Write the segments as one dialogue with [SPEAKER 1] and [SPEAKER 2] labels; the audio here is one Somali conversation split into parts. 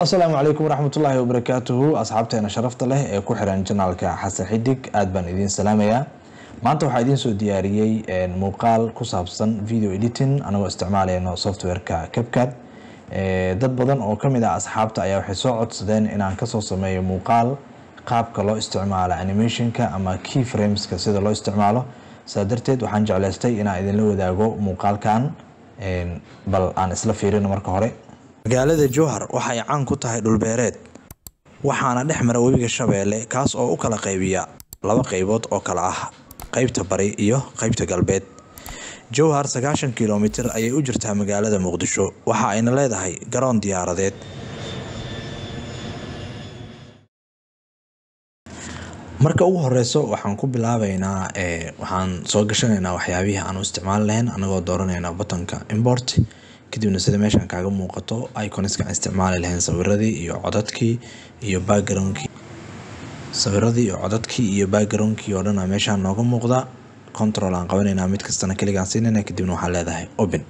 [SPEAKER 1] السلام عليكم ورحمة الله وبركاته أصحابتنا شرفت له ku xiran channelka Xasan Xidig aad baan idin salaamayaa maanta waxaa idin soo diyaariyay muuqaal ku saabsan video editing anagoo isticmaalayno softwareka CapCut dad badan oo kamid ah asxaabta ayaa waxay soo codsadeen inaan ka soo sameeyo muuqaal qaabka loo isticmaalo animationka ama keyframeska sida loo isticmaalo sadarteed waxaan jeclaystay inaan idin la wadaago muuqaalkan bal aan isla fiirino marka hore magaalada Jowhar waxay caan ku tahay dhul beereed waxaana dhex mara webiga Shabeelle kaas oo u kala qaybiya laba qaybood oo kala ah qaybta bari iyo qaybta galbeed Jowhar 90 kiiloomitir ayay u jirtaa magaalada Muqdisho waxa ayna leedahay garoon diyaaradeed marka ugu horeyso waxaan ku bilaabaynaa waxaan soo gashanaynaa waxyaabaha aan u isticmaal lahayn anagoo dooranayna buttonka import kadibna sida meeshan kaaga muuqato iconiska aan isticmaali lahayn sawiradii iyo codadkii iyo backgroundkii sawiradii iyo codadkii iyo backgroundkii oo dhan meeshan nooga muuqda control aan qabanaynaa mid kastana kaliya aan siinayna kadibna waxaan leedahay open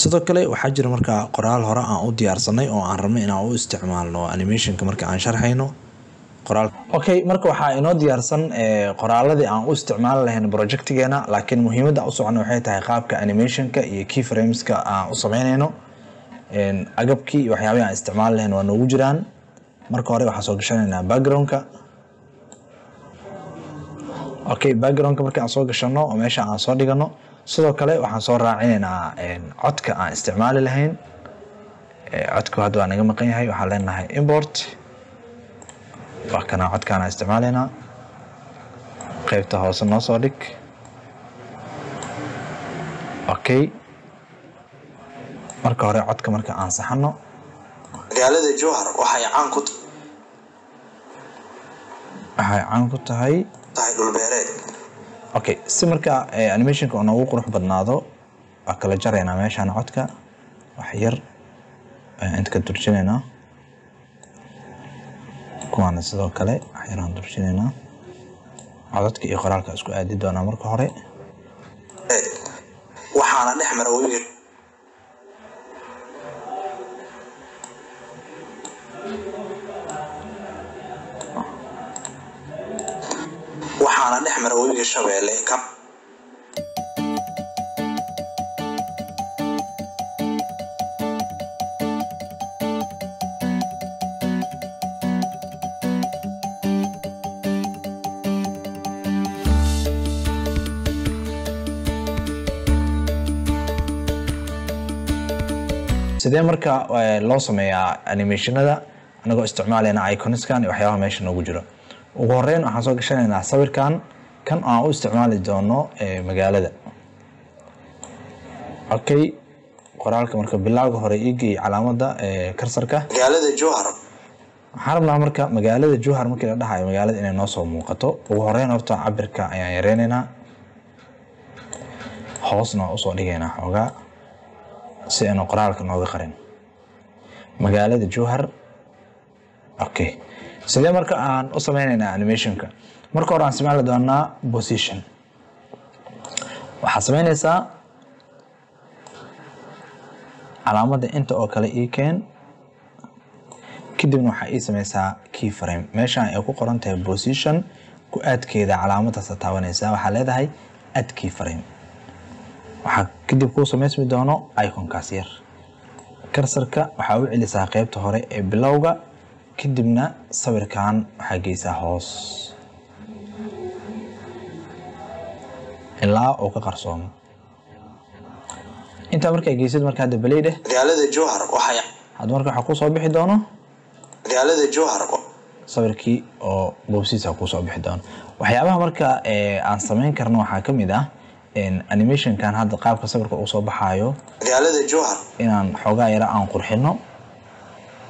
[SPEAKER 1] sidoo kale waxaa jira marka qoraal hore aan u diyaarsanay oo aan rabno inaan u isticmaalno animationka marka aan sharxayno qoraal okay marka waxaa inoo diyaarsan qoraaladii aan u isticmaal lahayn projectigeena laakiin muhiimadda u socon waxay tahay qaabka animationka iyo keyframeska aan u sameynayno agabkii waxyaabaha aan isticmaal lahayn waa noogu jiraan marka hore waxaan soo gashanaynaa backgroundka okay backgroundka marka aan soo gashano oo meesha aan soo dhigano sidoo kale waxaan soo raacinaynaa codka aan isticmaali lahayn codku hadda waa naga maqan yahay waxaan leenahay import وكنا عد كان استعمالنا قيبته هوس النص وديك اوكي marka hore codka marka aan saxano magaalada Jowhar waxay caan ku tahay dhul beereed okay si marka animationka oo ugu qurux badnaado waa kala jarayna meeshan codka wax yar inta ka turjinayna kuwana sidoo kale waxaan durjinayna codadka iyo qoraalka isku aadi doona marka hore waxaana dhex mara webiga Shabeelle ka sidee marka loo sameeyaa animationada anagoo isticmaalayna iconskan iyo waxyaabaha meesha noogu jiro ugu horeyn waxaan soo gashanaynaa sawirkan kan aan u isticmaali doono magaalada okay qoraalka marka bilowga hore iigi calaamada cursor-ka magaalada Jowhar waxaan rabnaa marka magaalada Jowhar markii la dhahayo magaalada inay noo soo muuqato ugu horeyn horta cabirka ayaan yareynaynaa hoosna u soo dhigaynaa xoogaa si aan qoraalka nooga qarin magaalada Jowhar okay sidee marka aan u sameeynaa animationka marka hore aan isticmaali doonaa position waxa sameynaysaa calaamada inta oo kale ii keen kadibna waxa ii sameysaa keyframe meeshan ay ku qoran tahay position ku aadkeeda calaamadaas taabanaysaa waxa leedahay add keyframe waxa kadib ku sameysmi doono iconkaas yar cursor-ka waxa uu celisaa qaybta hore ee bilowga kadibna sawirkan waxa geysaa hoos ilaa oo ka qarsoomo inta markay geysid marka hada baleede magaalada Jowhar waxay had marka waxa ku soo bixi doono magaalada Jowhar sawirkii oo boobsiisa ku soo bixi doono waxyaabaha marka aan sameyn karno waxa kamid ah animation kan hadda qaabka sawirka uu soo baxayo magaalada Jowhar inaan xoogaa yara aan qurxino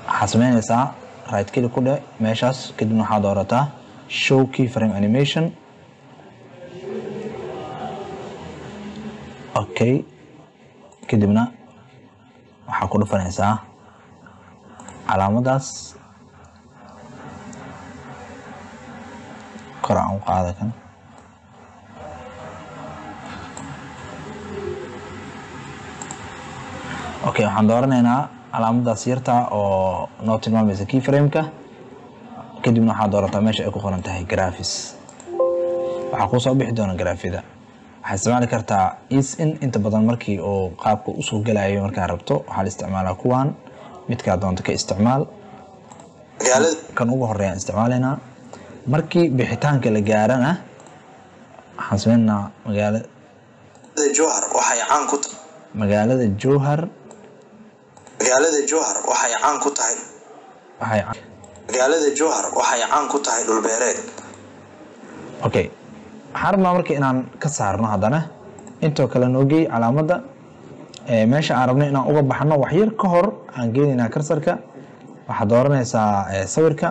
[SPEAKER 1] waxa sameynaysaa right click ku dheh meeshaas kadibna waxa doorataa show keyframe animation okay kadibna waxa ku dhufanaysaa calaamadaas kor aan u qaado kan okay waxaan dooraneynaa calaamadaas yarta oo noo tilmaamaysa keyframe-ka kadibna waxaad doorataa meesha ay ku qoran tahay graphics waxaa kuu soo bixi doona graafida waxaad isticmaali kartaa ease-in inta badan markii uu qaabka usoo gelayo markaa rabto waxaa la isticmaalaa kuwaan midkaa doonta ka isticmaal kan ugu horeeyaan isticmaalaynaa markii bixitaanka la gaarana waxaan sameynaa magaalada Jowhar waxay caan ku tahay magaalada Jowhar waxay caan ku tahay magaalada Jowhar waxay caan ku tahay dhul beereed okay xarma markii inaan ka saarno hadana intoo kale noogay calaamadda meesha aan rabnay inaan uga baxno wax yar ka hor aan geenaynaa cursor-ka waxaad dooranaysaa sawirka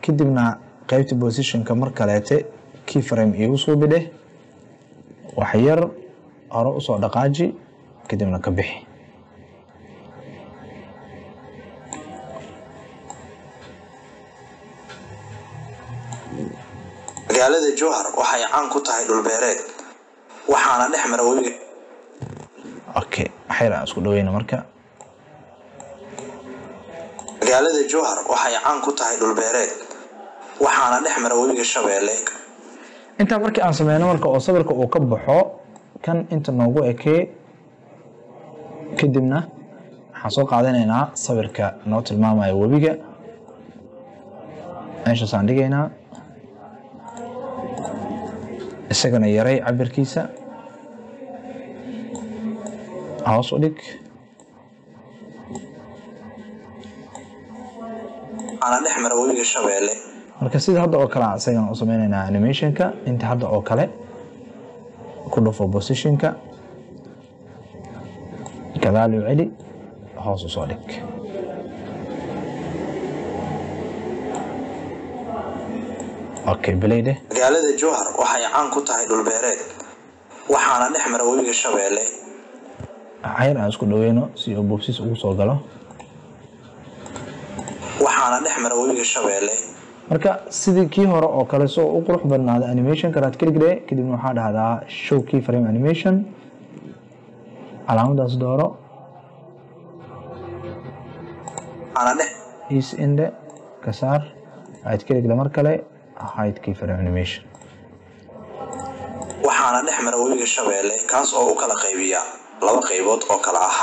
[SPEAKER 1] kadibna qaybta position-ka mar kaleete keyframe igu soo bidhe wax yar hore u soo dhaqaaji kadibna ka bixi magaalada Jowhar waxay caan ku tahay dhul beereed waxaana dhex mara webiga okay xayra isku dhaweeyna marka magaalada Jowhar waxay caan ku tahay dhul beereed waxaana dhex mara webiga Shabeelle inta markii aan sameeyno marka oo sawirka uu ka baxo kan inta noogu ekee kadibna waxaan soo qaadanaynaa sawirka noo tilmaamaya webiga meesha saan dhigaynaa isagana yaray cabirkiisa hoos u dhig ana dhex mara webiga Shabeelle marka sida hadda oo kale isagana u sameeynaa animation-ka inta hadda oo kale ku dhufo position-ka gadaal u celi hoos u soo dhig okay belayde magaalada Jowhar waxay caan ku tahay dhul beereed waxaana dhex mara webiga Shabeelle xayr aan isku dhaweeyno si uu boobsis ugu soo galo waxaana dhex mara webiga Shabeelle marka sidii kii hore oo kale soo u qurux badnaada animation-ka raad kaliya kadibna waxaa dhahdaa show keyframe animation calaamadaas dooro ana dhex is inde ka saar aad kaliya mar kale hide keyframe animation waxaana dhex mara webiga Shabeelle kaas oo u kala qaybiya laba qaybood oo kala ah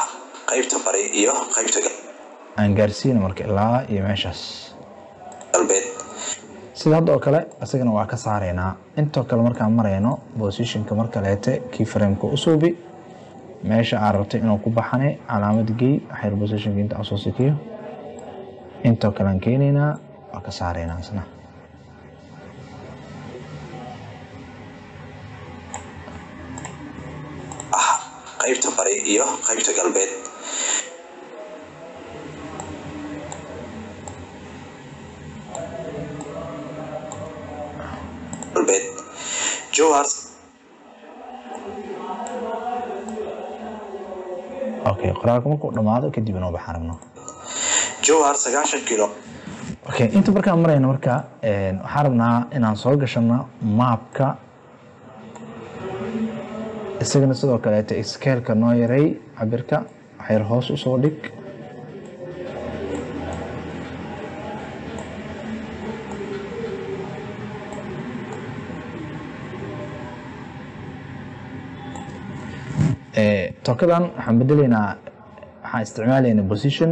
[SPEAKER 1] qaybta bari iyo qaybta aan gaarsiino marka ilaa iyo meeshaas galbeed sida hadda oo kale asagana waa ka saareynaa intoo kale markaan marayno position-ka mar kaleete keyframe-ka u suubi meesha aan rabtay inuu ku baxane calaamad gey xayr position-ka inta aan soo sikiyo intoo kale aan keenaynaa waa ka saareynaa isna qaybta bari iyo qaybta galbeed Jowhar okay qoraalka markuu dhamaado kadib inuu baxaan rabno Jowhar 90 kilo okay inta markaan marayno marka waxaan rabnaa inaan soo gashano mapka isagana sidoo kale scale-ka noo yaray cabirka waxyar hoos u soo dhig tokadan waxaan bedelaynaa waxaan isticmaalaynaa position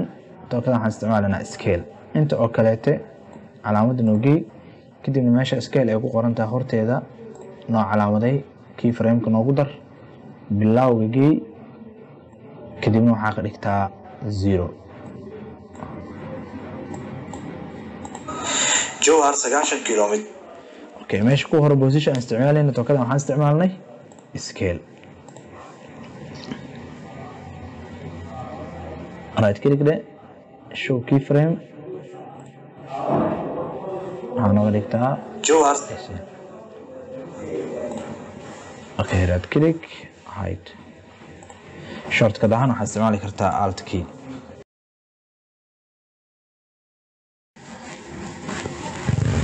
[SPEAKER 1] tokadan waxaan isticmaalaynaa scale inta oo kaleete calaamadda noogey kadibna meesha scale ay ku qoran tahay horteeda noo calaamaday keyframe-ka noogu dar bilowga gey kadibna waxaa ka dhigtaa 0 Jowhar 90 kilometer okay meesha ku hore position aan isticmaalayna tokadan waxaan isticmaalnay scale right click de show keyframe waxaan nooga dhigtaa Jowhar okay right click hide shortcut ahaan waxaad isticmaali kartaa alt key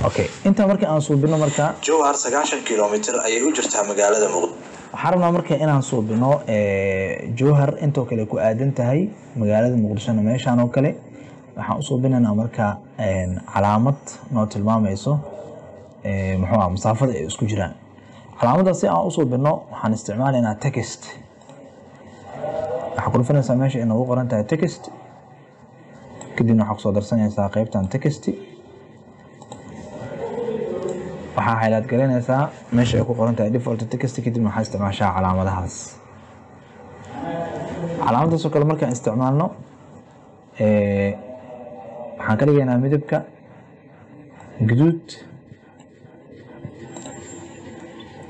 [SPEAKER 1] okay inta markii aan suubino marka Jowhar 90 kilometer ayay u jirtaa magaalada Muqdisho حرمنا مركا إنان صوبنا جوهر أنتو كله كأدن تهي مقالة مقدسنا ماشي أنا وكله waxaan usoo binaynaa marka calaamad noo tilmaamayso muxuu masaafada ay isku jiraan calaamada si aan usoo bino waxaan isticmaalaynaa text waxa ku dhufanaysaa meesha inuu qoran tahay text kadibna waxa kusoo darsanaysaa qaybtan text waxa highlight galinaysaa meesha ay ku qoran tahay default text kadibna waxa isticmaashaa calaamadahaas calaamadaas oo kale markaan isticmaalno waxaan ka dhigaynaa midabka guduud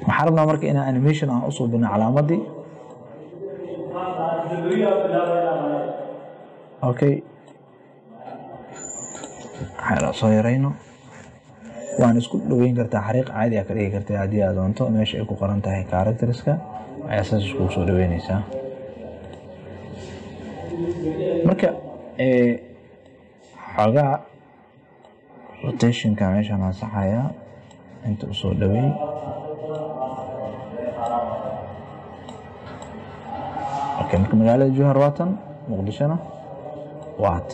[SPEAKER 1] waxaan rabnaa marka inaan animation aan usoo bino calaamadii okay waxaan soo yarayno waan isku dhaweyn kartaa xariiq caadi ah ka dhigi kartaa haddii aad doonto meesha ay ku qoran tahay characterska ayaa saas iskugu soo dhaweynaysaa marka xogaa rotationka meeshaan ansaxayaa inta usoo dhaweey okay marka magaalada Jowhar waatan Muqdishona waat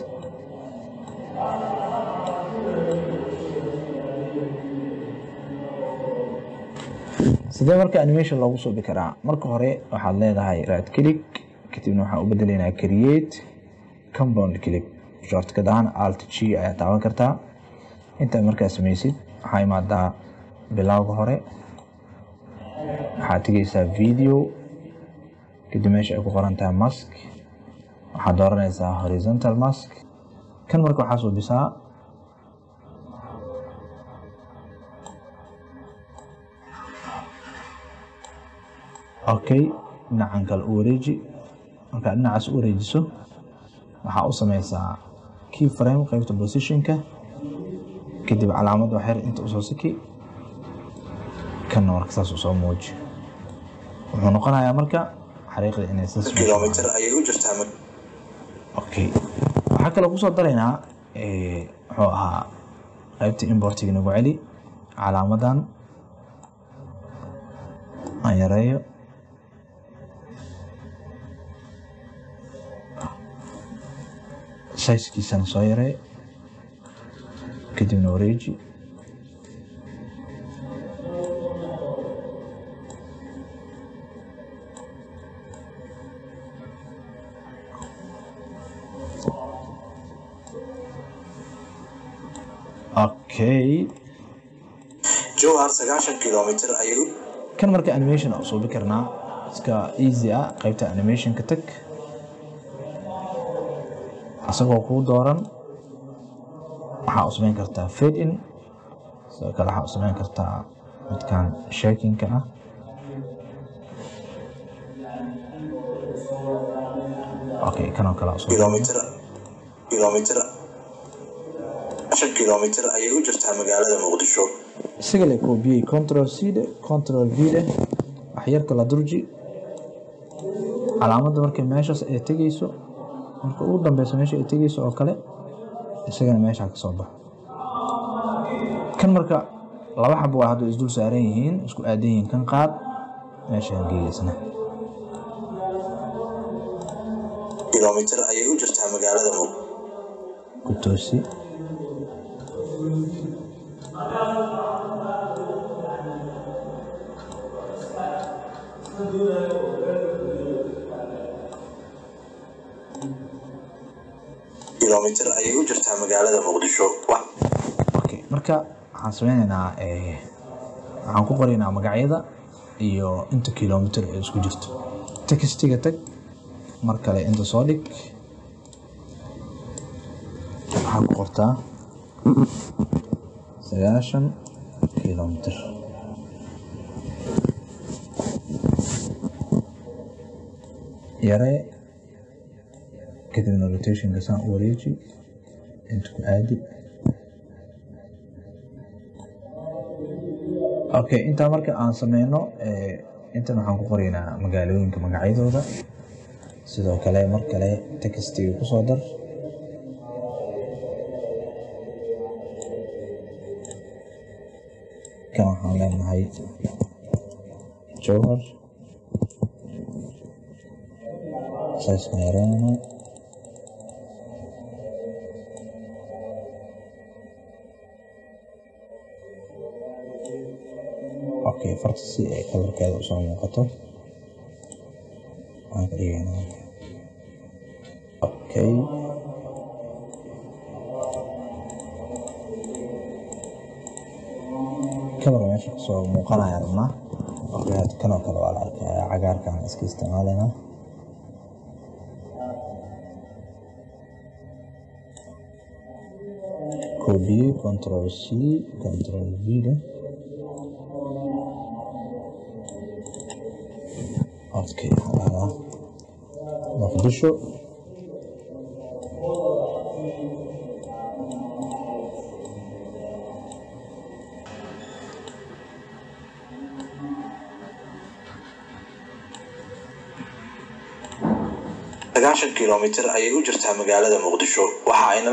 [SPEAKER 1] sidee marka animation loogu soo dhigi karaa marka hore waxaad leedahay right click kadibna waxaan u bedelaynaa create compound click shortcut ahaan alt G ayaa taaban kartaa inta markaa samaysid waxaa imaadaa bilowga hore waxaad tegaysaa video kadib meesha ay ku qoran tahay mask waxaad dooranaysaa horizontal mask kan marka waxaa soo bisaa okay dhinacan kale u wareeji markaa dhinacaas u wareejiso waxaa u samaysaa keyframe qaybta positionka kadib calaamada xir inta usoo siki kan marka saas usoo muuji wuxuu noqonayaa marka xariiqda inay kilometer ayay u jirtaa okay waxaa kale kusoo daraynaa wuxuu ahaa qaybta importiga nagu celi calaamadan aan yareeyo sizekiisana soo yaree kadibna wareeji okay Jowhar 9 kilometer ayuu kan marka animation oo soo bikarnaa iska easy ah qaybta animation ka tag asagoo ku dooran waxaa u samayn kartaa fade in sidoo kale waxaa u samayn kartaa midkan shakinka ah okay kanoo kale kilometer 10 kilometer ayay u jirtaa magaalada Muqdisho isaga la koobiyay control C control V wax yar kala durji calaamada marka meeshaas ay tagayso marka ugu dambeyso meesha ay tagayso oo kale isagana meesha ka soo baxo kan marka laba xabo waa hadda isdul saaran yihiin isku aadan yihiin kan qaad meesha geeysana kilometer ayay u jirtaa magaalada ku toosi kilometer ayay u jirtaa magaalada Muqdisho okay marka waxaan sameynaynaa waxaan ku qoraynaa magacyada iyo inta kilometer ay isku jirto textiga tag mar kale inta soo dhig waxaan ku qortaa 9 kilometer yaree kadibna rotationka saan u wareeji inta ku aadi okay intaa marka aan sameyno intan waxaan ku qoraynaa magaalooyinka magacyadooda sidoo kale mar kale textiga ku soo dar kan waxaan leenahay Jowhar size yareynayna. okay farta si ay colorkeeda u soo muuqato aan ka dhigaynaa okay kamera meesha kasoo muuqanaya rabnaa okay hadda kanoo kale waa la arkayaa cagaarkaan iska isticmaalaynaa copy control C control V leh okay hala Muqdisho kilomitir ayay u jirtaa magaalada Muqdisho waxa ayna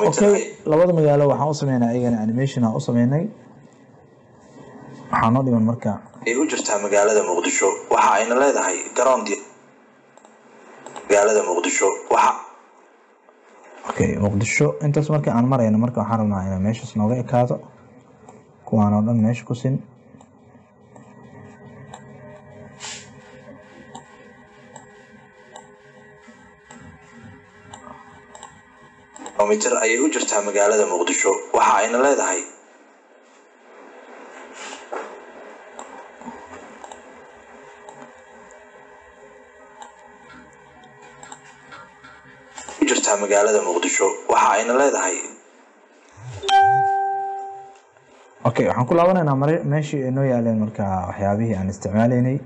[SPEAKER 1] okay labada magaalo waxaan u sameeynaa ayagana animation aan u sameeynay waxaan noo dhiman marka ay u jirtaa magaalada Muqdisho waxa ayna leedahay garoon magaalada Muqdisho waxa okay Muqdisho intaas marka aan marayno marka waxaan rabnaa inaan meeshaas nooga ekaado kuwaan oo dhan meesha ku sin kilomitir ayay u jirtaa magaalada Muqdisho waxa ayna leedahay magaalada Muqdisho waxa ayna leedahay okay waxaan ku laabanaynaa meeshii inoo yaaleen marka waxyaabihii aan isticmaalaynay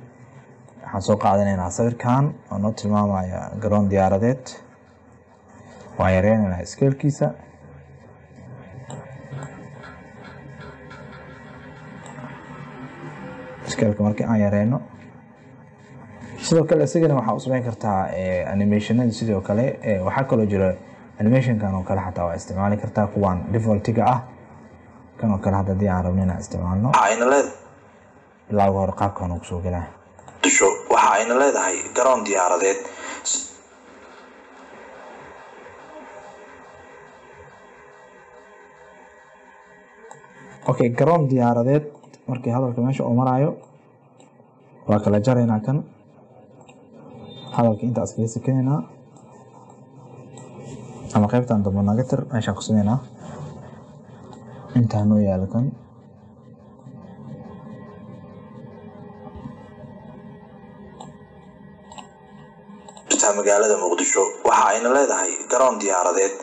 [SPEAKER 1] waxaan soo qaadanaynaa sawirkan oo noo tilmaamaya garoon diyaaradeed waan yareynaynaa scale-kiisa scale-ka markii aan yareyno sidoo kale isagana waxaa u sameyn kartaa animationada sidoo kale waxaa kaloo jira animationkan oo kale xataa waa isticmaali kartaa kuwaan defaultiga ah kan oo kale hadda haddii aan rabno inaan isticmaalno ilaa ugu hore qaabkan uu kusoo gelaa waxa ayna leedahay garoon diyaaradeed okay garoon diyaaradeed markii hadalka meesha uu maraayo waa kala jaraynaa kan hadalka inta iskaga sakeynaa ama qaybtan dambe naga tir meeshaan ku sameynaa intaa noo yaala kan magaalada Muqdisho waxa ayna leedahay garoon diyaaradeed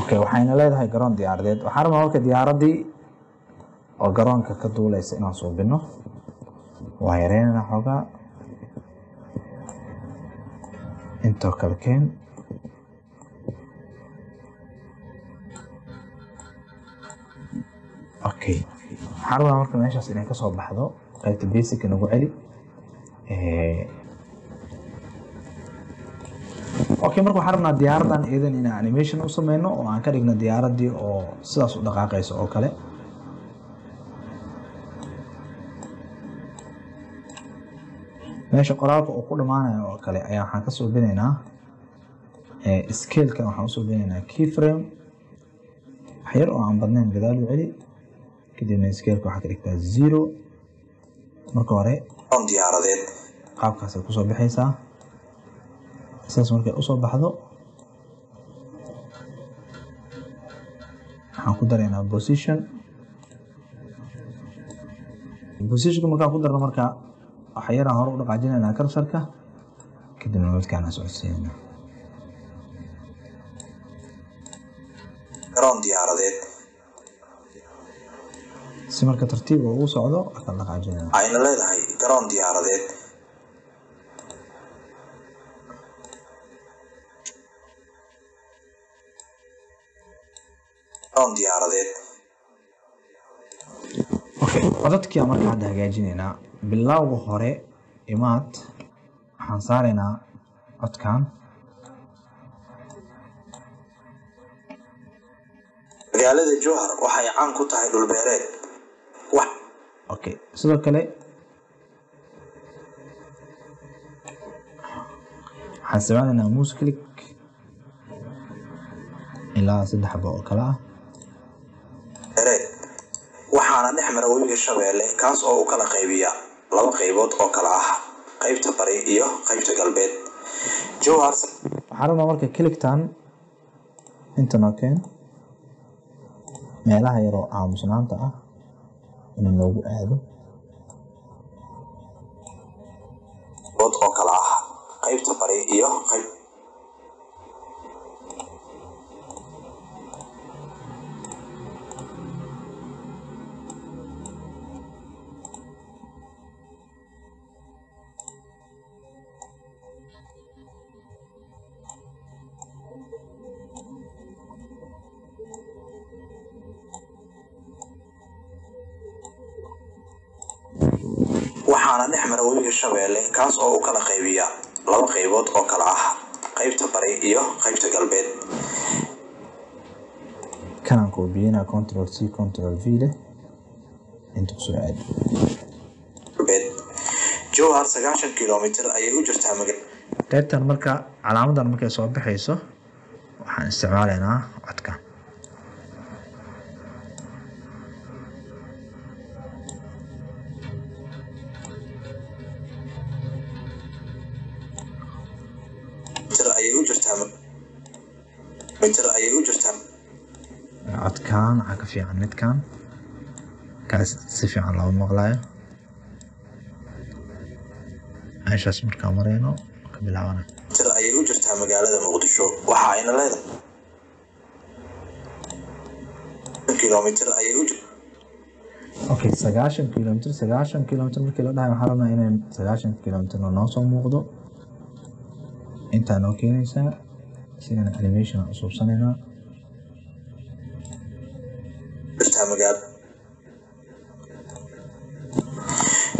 [SPEAKER 1] okay waxayna leedahay garoon diyaaradeed waxaan rabnaa marka diyaaradii oo garoonka ka duuleysa inaan suubino waa yareynaynaa xoogaa intoo kale keen okay waxaan rabnaa marka meeshaas inay kasoo baxdo qaybta basic nagu celi okay marka waxaan rabnaa diyaaradan iyadan inaan animation u sameyno oo aan ka dhigno diyaaradii oo sidaas u dhaqaaqayso oo kale meesha qoraalka uu ku dhamaanayo oo kale ayaa waxaan ka soo binaynaa scale-kan waxaan usoo binaynaa keyframe wax yar oo aan badnayn gadaal u celi kadibna scale-ka waxaa ka dhigtaa 0 marka hore diyaaradeed qaabkaasay kusoo baxaysaa saas markay usoo baxdo waxaan ku daraynaa positionka markaan ku darno marka waxa yaraan hore u dhaqaajinaynaa cursor-ka kadibna midkaan socodsiinayna garoon diyaaradeed si marka tartiib ugu socdo waxaan dhaqaajinayna ayna leedahay garoon diyaaradeed
[SPEAKER 2] on diyaaradeed.
[SPEAKER 1] Okay, codadkii aan markaa hadda hagaajinaynaa. Bilowga hore imaad waxaan saaraynaa codkan.
[SPEAKER 2] Magaalada Jowhar waxay caan ku tahay dhul beereed.
[SPEAKER 1] Okay, sidoo kale waxaan isticmaalaynaa mouse click ilaa 3 xabo oo kala ah.
[SPEAKER 2] waxaana dhex mara webiga Shabeelle kaas oo u kala qaybiya 2 qaybood oo kala ah qaybta bari iyo qaybta galbeed. Jowhar
[SPEAKER 1] waxaan rabnaa marka clicktan inta nookeen meelaha yar oo aamusnaanta ah in loogu aado
[SPEAKER 2] oo kala ah qaybta bari iyo qayb waxaana dhex mara webiga Shabeelle kaas oo u kala qaybiya 2 qaybood oo kala ah qaybta bari iyo qaybta galbeed.
[SPEAKER 1] kanaan ku biyana control C control V leh inta soo aad
[SPEAKER 2] Jowhar 90 kilomitir ayay u jirtaa
[SPEAKER 1] qaybtan marka calaamadan markay soo baxayso waxaan isticmaalaynaa codka.
[SPEAKER 2] ayay u jirtaa
[SPEAKER 1] codkan waxa ka fiican midkan kaas si fiican loo maqlayo. meeshaas markaa marayno ka bilaabana
[SPEAKER 2] ayay u jirtaa magaalada Muqdisho waxa ayna leedahay kilomitir ayay u jirtaa.
[SPEAKER 1] Okay, 90 kilomitir markii la dhahay waxaan rabnaa inaan 90 kilomitir noo soo muuqdo. inta noo keenaysaa sidana animation aan suubsanaynaa.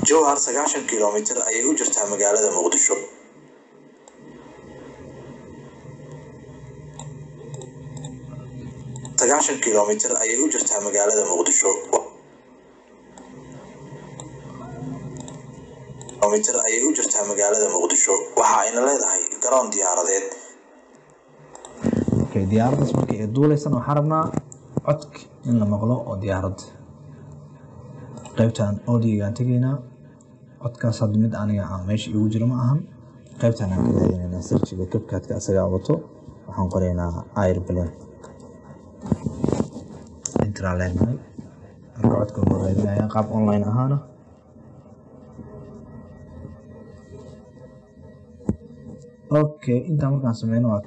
[SPEAKER 2] Jowhar 90 kilomitir ayay u jirtaa magaalada Muqdisho. kilomitir ayay u jirtaa magaalada Muqdisho. kilomitir ayay u jirtaa magaalada Muqdisho waxa ayna leedahay garoon diyaaradeed.
[SPEAKER 1] Okay, diyaaraddas markay ay duulaysan waxaan rabnaa codka in la maqlo oo diyaarad. qaybtan audio-gaan tegaynaa. codkaas hadda mid aniga aan meesha igu jiro ma ahan. qaybtan aan ka raadinaynaa searchiga CapCut-ka asagaa wato. waxaan qoraynaa airplane intraline marka codka loo raadinayaa qaab online ahaana. Okay, inta markaan sameyno waa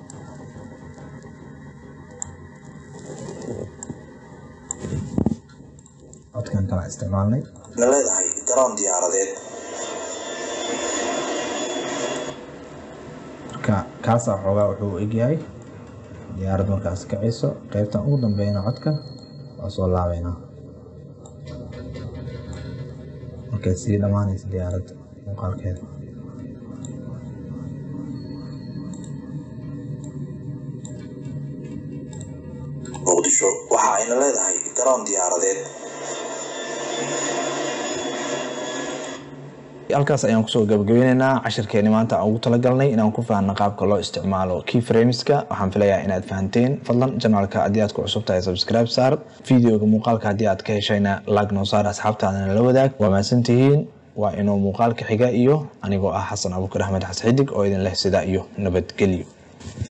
[SPEAKER 1] codkan kala isticmaalnay.
[SPEAKER 2] leedahay garoon diyaaradeed.
[SPEAKER 1] marka kaas xoogaa wuxuu egyahay diyaarad markaas kacayso. qaybtan ugu dambeeyana codka waa soo laabaynaa. markay sii dhamaanaysa diyaaradda muuqaalkeeda.
[SPEAKER 2] Muqdisho waxa ayna leedahay garoon diyaaradeed.
[SPEAKER 1] halkaas ayaan kusoo gabagabeynaynaa cashirkeeni maanta aan ugu talagalnay inaan ku fahanno qaabka loo isticmaalo keyframeska. waxaan filayaa inaad fahanteen. fadlan janaalka haddii aad ku cusub tahay subscribe saar. videoga muuqaalka haddii aad ka heshayna like noo saar, asxaabtaadana la wadaag. waa mahadsantihiin. waa inuu muuqaalka xiga iyo anigoo ah Xasan Abuukar Axmed Xasan Xidig oo idin leh sidaa iyo nabadgelyo.